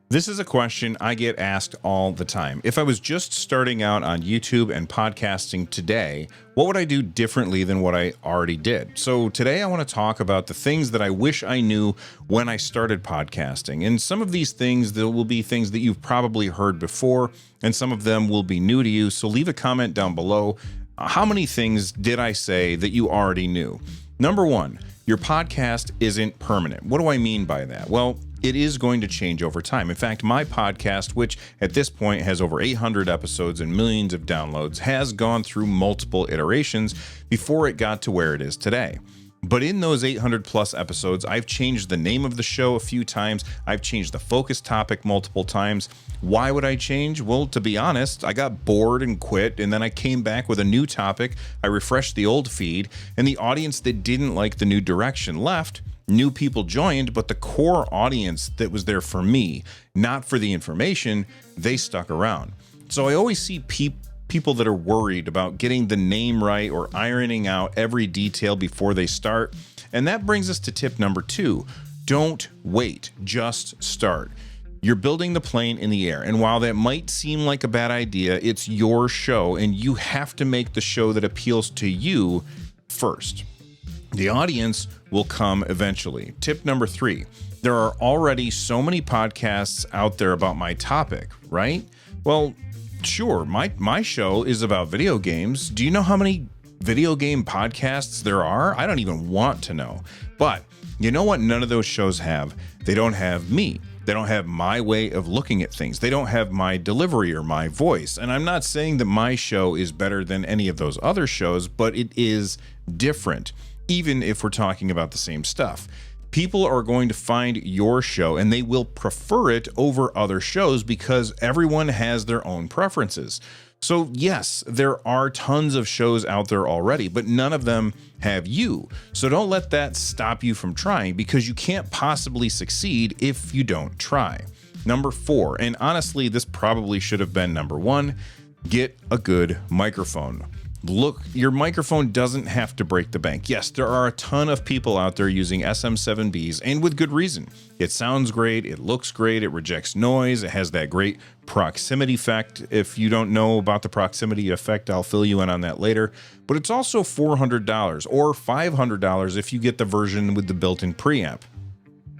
This is a question I get asked all the time. If I was just starting out on YouTube and podcasting today, what would I do differently than what I already did? So today I want to talk about the things that I wish I knew when I started podcasting. And some of these things, there will be things that you've probably heard before, and some of them will be new to you. So leave a comment down below. How many things did I say that you already knew? Number one, your podcast isn't permanent. What do I mean by that? Well, it is going to change over time. In fact, my podcast, which at this point has over 800 episodes and millions of downloads, has gone through multiple iterations before it got to where it is today. But in those 800 plus episodes, I've changed the name of the show a few times. I've changed the focus topic multiple times. Why would I change? Well, to be honest, I got bored and quit, and then I came back with a new topic. I refreshed the old feed, and the audience that didn't like the new direction left. New people joined, but the core audience that was there for me, not for the information, they stuck around. So I always see people that are worried about getting the name right or ironing out every detail before they start. And that brings us to tip number 2. Don't wait, just start. You're building the plane in the air. And while that might seem like a bad idea, it's your show and you have to make the show that appeals to you first. The audience will come eventually. Tip number 3, there are already so many podcasts out there about my topic, right? Well, sure, my show is about video games. Do you know how many video game podcasts there are? I don't even want to know. But you know what none of those shows have? They don't have me. They don't have my way of looking at things. They don't have my delivery or my voice. And I'm not saying that my show is better than any of those other shows, but it is different, even if we're talking about the same stuff. People are going to find your show and they will prefer it over other shows because everyone has their own preferences. So yes, there are tons of shows out there already, but none of them have you. So don't let that stop you from trying, because you can't possibly succeed if you don't try. Number 4, and honestly, this probably should have been number 1, get a good microphone. Look, your microphone doesn't have to break the bank. Yes, there are a ton of people out there using SM7Bs, and with good reason. It sounds great, it looks great, it rejects noise, it has that great proximity effect. If you don't know about the proximity effect, I'll fill you in on that later. But it's also $400 or $500 if you get the version with the built-in preamp.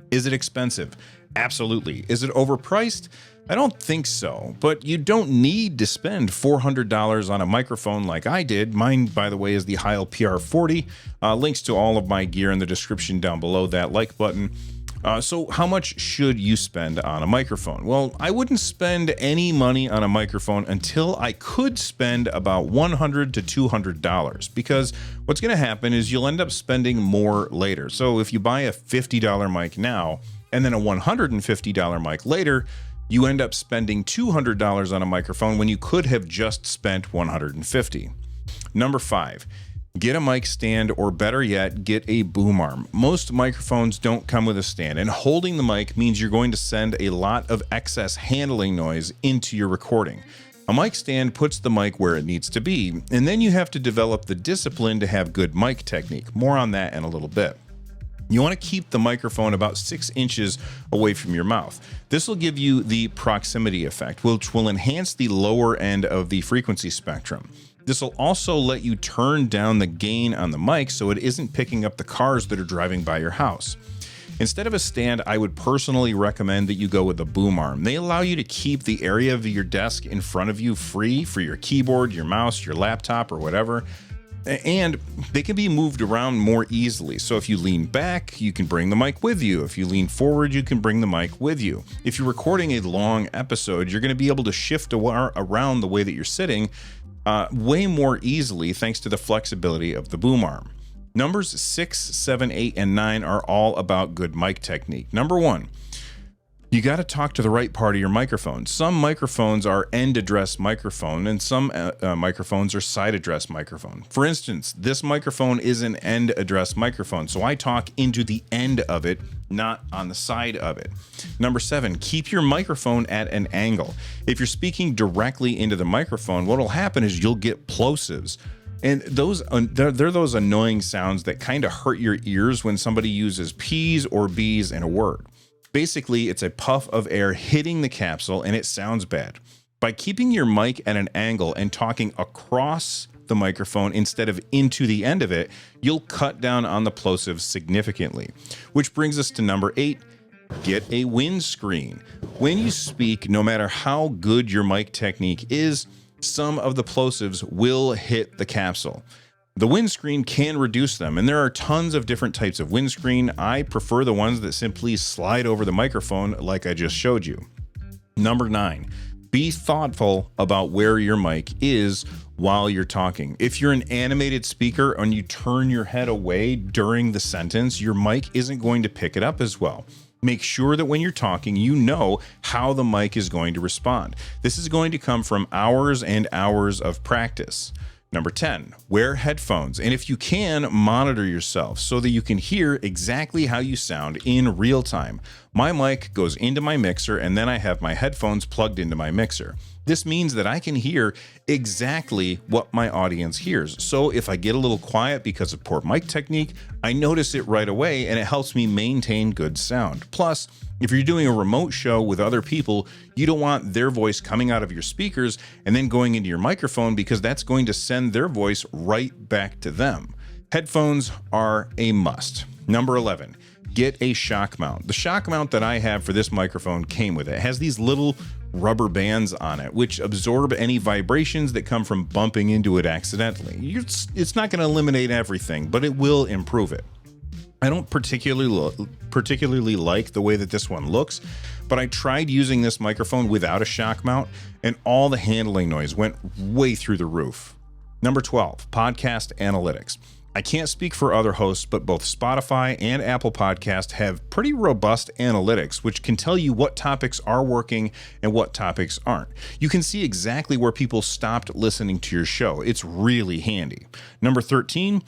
Is it expensive? Absolutely. Is it overpriced? I don't think so, but you don't need to spend $400 on a microphone like I did. Mine, by the way, is the Heil PR40. Links to all of my gear in the description down below that like button. So how much should you spend on a microphone? Well, I wouldn't spend any money on a microphone until I could spend about $100 to $200, because what's going to happen is you'll end up spending more later. So if you buy a $50 mic now and then a $150 mic later, you end up spending $200 on a microphone when you could have just spent $150. Number 5, get a mic stand, or better yet, get a boom arm. Most microphones don't come with a stand, and holding the mic means you're going to send a lot of excess handling noise into your recording. A mic stand puts the mic where it needs to be, and then you have to develop the discipline to have good mic technique. More on that in a little bit. You want to keep the microphone about 6 inches away from your mouth. This will give you the proximity effect, which will enhance the lower end of the frequency spectrum. This will also let you turn down the gain on the mic so it isn't picking up the cars that are driving by your house. Instead of a stand, I would personally recommend that you go with a boom arm. They allow you to keep the area of your desk in front of you free for your keyboard, your mouse, your laptop, or whatever. And they can be moved around more easily. So if you lean back, you can bring the mic with you. If you lean forward, you can bring the mic with you. If you're recording a long episode, you're going to be able to shift around the way that you're sitting way more easily thanks to the flexibility of the boom arm. Numbers 6, 7, 8, and 9 are all about good mic technique. Number 1, you got to talk to the right part of your microphone. Some microphones are end address microphone, and some microphones are side address microphone. For instance, this microphone is an end address microphone, so I talk into the end of it, not on the side of it. Number 7, keep your microphone at an angle. If you're speaking directly into the microphone, what will happen is you'll get plosives. And those they're those annoying sounds that kind of hurt your ears when somebody uses P's or B's in a word. Basically, it's a puff of air hitting the capsule and it sounds bad. By keeping your mic at an angle and talking across the microphone instead of into the end of it, you'll cut down on the plosives significantly. Which brings us to number 8, get a windscreen. When you speak, no matter how good your mic technique is, some of the plosives will hit the capsule. The windscreen can reduce them, and there are tons of different types of windscreen. I prefer the ones that simply slide over the microphone like I just showed you. Number 9, be thoughtful about where your mic is while you're talking. If you're an animated speaker and you turn your head away during the sentence, your mic isn't going to pick it up as well. Make sure that when you're talking, you know how the mic is going to respond. This is going to come from hours and hours of practice. Number 10, wear headphones. And if you can, monitor yourself so that you can hear exactly how you sound in real time. My mic goes into my mixer and then I have my headphones plugged into my mixer. This means that I can hear exactly what my audience hears. So if I get a little quiet because of poor mic technique, I notice it right away and it helps me maintain good sound. Plus, if you're doing a remote show with other people, you don't want their voice coming out of your speakers and then going into your microphone because that's going to send their voice right back to them. Headphones are a must. Number 11, get a shock mount. The shock mount that I have for this microphone came with it. It has these little rubber bands on it, which absorb any vibrations that come from bumping into it accidentally. It's not going to eliminate everything, but it will improve it. I don't particularly like the way that this one looks, but I tried using this microphone without a shock mount, and all the handling noise went way through the roof. Number 12, podcast analytics. I can't speak for other hosts, but both Spotify and Apple Podcast have pretty robust analytics, which can tell you what topics are working and what topics aren't. You can see exactly where people stopped listening to your show. It's really handy. Number 13,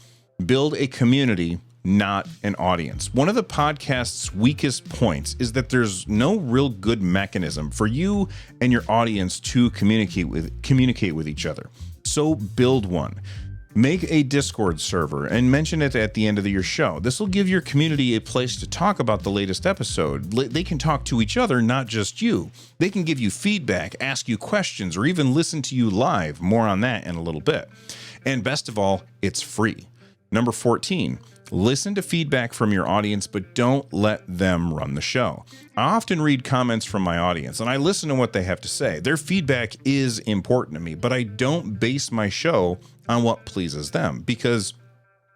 build a community, not an audience. One of the podcast's weakest points is that there's no real good mechanism for you and your audience to communicate with each other. So build one. Make a Discord server and mention it at the end of your show. This will give your community a place to talk about the latest episode. They can talk to each other, not just you. They can give you feedback, ask you questions, or even listen to you live. More on that in a little bit. And best of all, it's free. Number 14, listen to feedback from your audience, but don't let them run the show. I often read comments from my audience, and I listen to what they have to say. Their feedback is important to me, but I don't base my show on what pleases them, because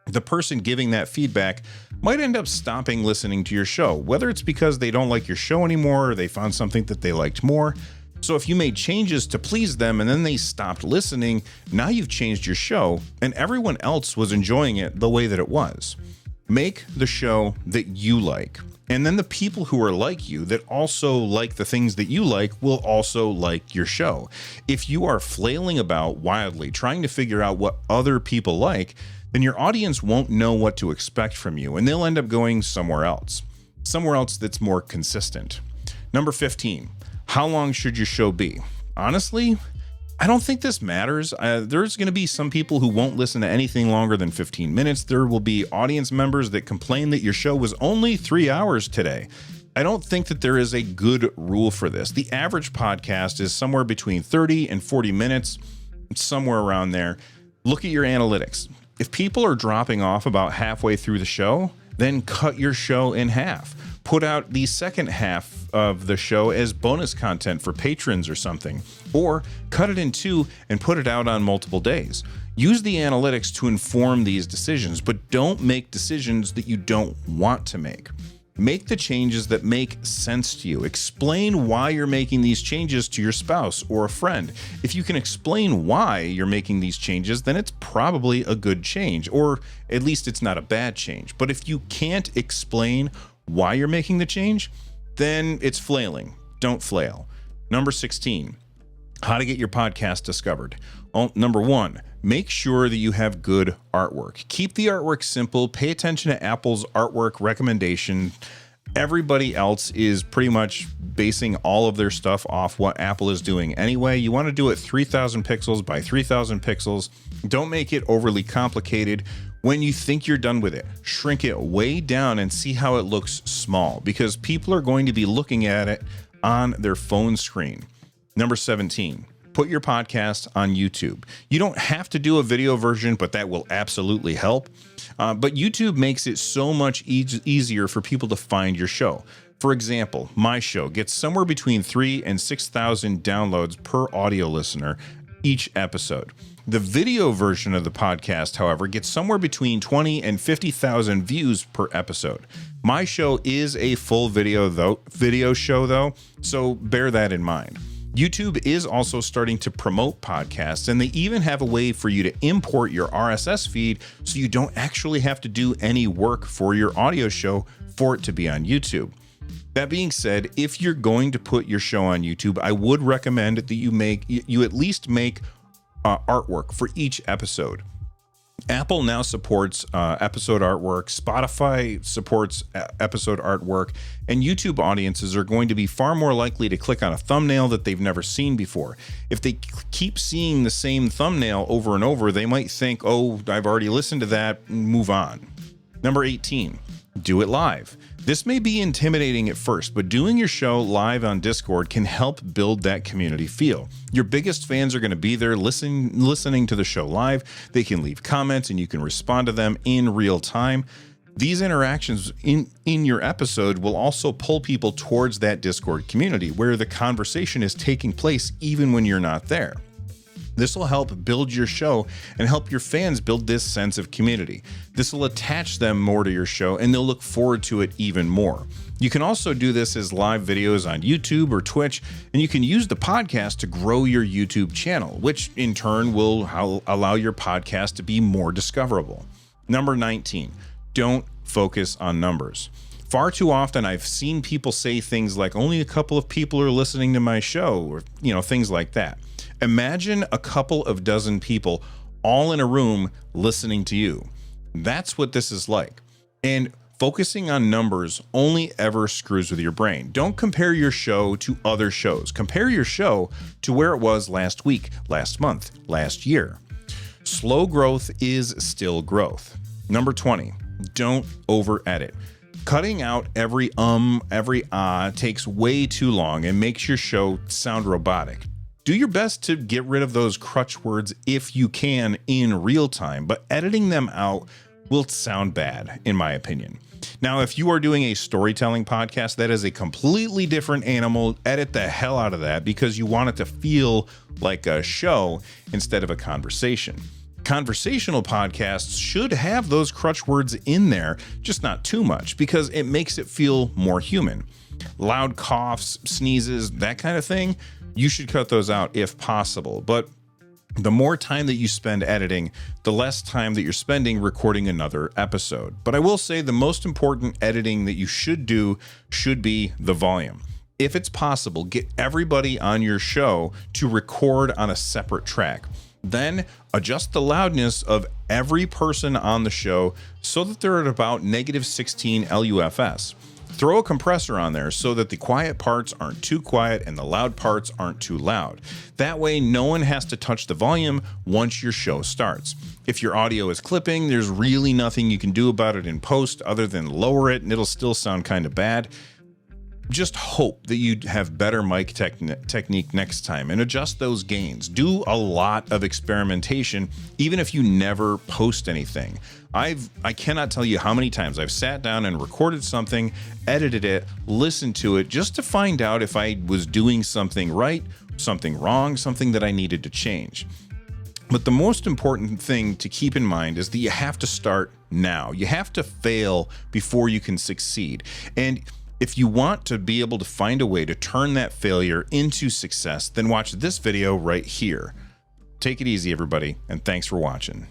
the person giving that feedback might end up stopping listening to your show, whether it's because they don't like your show anymore or they found something that they liked more. So if you made changes to please them and then they stopped listening, now you've changed your show and everyone else was enjoying it the way that it was. Make the show that you like. And then the people who are like you, that also like the things that you like, will also like your show. If you are flailing about wildly trying to figure out what other people like, then your audience won't know what to expect from you and they'll end up going somewhere else that's more consistent. Number 15. How long should your show be? Honestly, I don't think this matters. There's going to be some people who won't listen to anything longer than 15 minutes. There will be audience members that complain that your show was only 3 hours today. I don't think that there is a good rule for this. The average podcast is somewhere between 30 and 40 minutes, somewhere around there. Look at your analytics. If people are dropping off about halfway through the show, then cut your show in half. Put out the second half of the show as bonus content for patrons or something, or cut it in two and put it out on multiple days. Use the analytics to inform these decisions, but don't make decisions that you don't want to make. Make the changes that make sense to you. Explain why you're making these changes to your spouse or a friend. If you can explain why you're making these changes, then it's probably a good change, or at least it's not a bad change. But if you can't explain why you're making the change, then it's flailing. Don't flail. Number 16, how to get your podcast discovered. Number 1, make sure that you have good artwork. Keep the artwork simple. Pay attention to Apple's artwork recommendation Everybody else is pretty much basing all of their stuff off what Apple is doing anyway. You want to do it 3000 pixels by 3000 pixels. Don't make it overly complicated. When you think you're done with it, shrink it way down and see how it looks small, because people are going to be looking at it on their phone screen. Number 17, put your podcast on YouTube. You don't have to do a video version, but that will absolutely help. But YouTube makes it so much easier for people to find your show. For example, my show gets somewhere between 3,000 and 6,000 downloads per audio listener each episode. The video version of the podcast, however, gets somewhere between 20 and 50,000 views per episode. My show is a full video show though, so bear that in mind. YouTube is also starting to promote podcasts, and they even have a way for you to import your RSS feed so you don't actually have to do any work for your audio show for it to be on YouTube. That being said, if you're going to put your show on YouTube, I would recommend that you at least make artwork for each episode. Apple now supports episode artwork, Spotify supports episode artwork, and YouTube audiences are going to be far more likely to click on a thumbnail that they've never seen before. If they keep seeing the same thumbnail over and over, they might think, oh, I've already listened to that, move on. Number 18, do it live. This may be intimidating at first, but doing your show live on Discord can help build that community feel. Your biggest fans are going to be there listening to the show live. They can leave comments and you can respond to them in real time. These interactions in your episode will also pull people towards that Discord community where the conversation is taking place even when you're not there. This will help build your show and help your fans build this sense of community. This will attach them more to your show and they'll look forward to it even more. You can also do this as live videos on YouTube or Twitch, and you can use the podcast to grow your YouTube channel, which in turn will allow your podcast to be more discoverable. Number 19, don't focus on numbers. Far too often I've seen people say things like only a couple of people are listening to my show, or things like that. Imagine a couple of dozen people all in a room listening to you. That's what this is like. And focusing on numbers only ever screws with your brain. Don't compare your show to other shows. Compare your show to where it was last week, last month, last year. Slow growth is still growth. Number 20, don't over edit. Cutting out every every takes way too long and makes your show sound robotic. Do your best to get rid of those crutch words if you can in real time, but editing them out will sound bad, in my opinion. Now, if you are doing a storytelling podcast, that is a completely different animal. Edit the hell out of that because you want it to feel like a show instead of a conversation. Conversational podcasts should have those crutch words in there, just not too much, because it makes it feel more human. Loud coughs, sneezes, that kind of thing, you should cut those out if possible. But the more time that you spend editing, the less time that you're spending recording another episode. But I will say the most important editing that you should do should be the volume. If it's possible, get everybody on your show to record on a separate track. Then adjust the loudness of every person on the show so that they're at about -16 LUFS. Throw a compressor on there so that the quiet parts aren't too quiet and the loud parts aren't too loud. That way, no one has to touch the volume once your show starts. If your audio is clipping, there's really nothing you can do about it in post other than lower it and it'll still sound kind of bad. Just hope that you have better mic technique next time and adjust those gains. Do a lot of experimentation, even if you never post anything. I cannot tell you how many times I've sat down and recorded something, edited it, listened to it just to find out if I was doing something right, something wrong, something that I needed to change. But the most important thing to keep in mind is that you have to start now. You have to fail before you can succeed. And if you want to be able to find a way to turn that failure into success, then watch this video right here. Take it easy, everybody, and thanks for watching.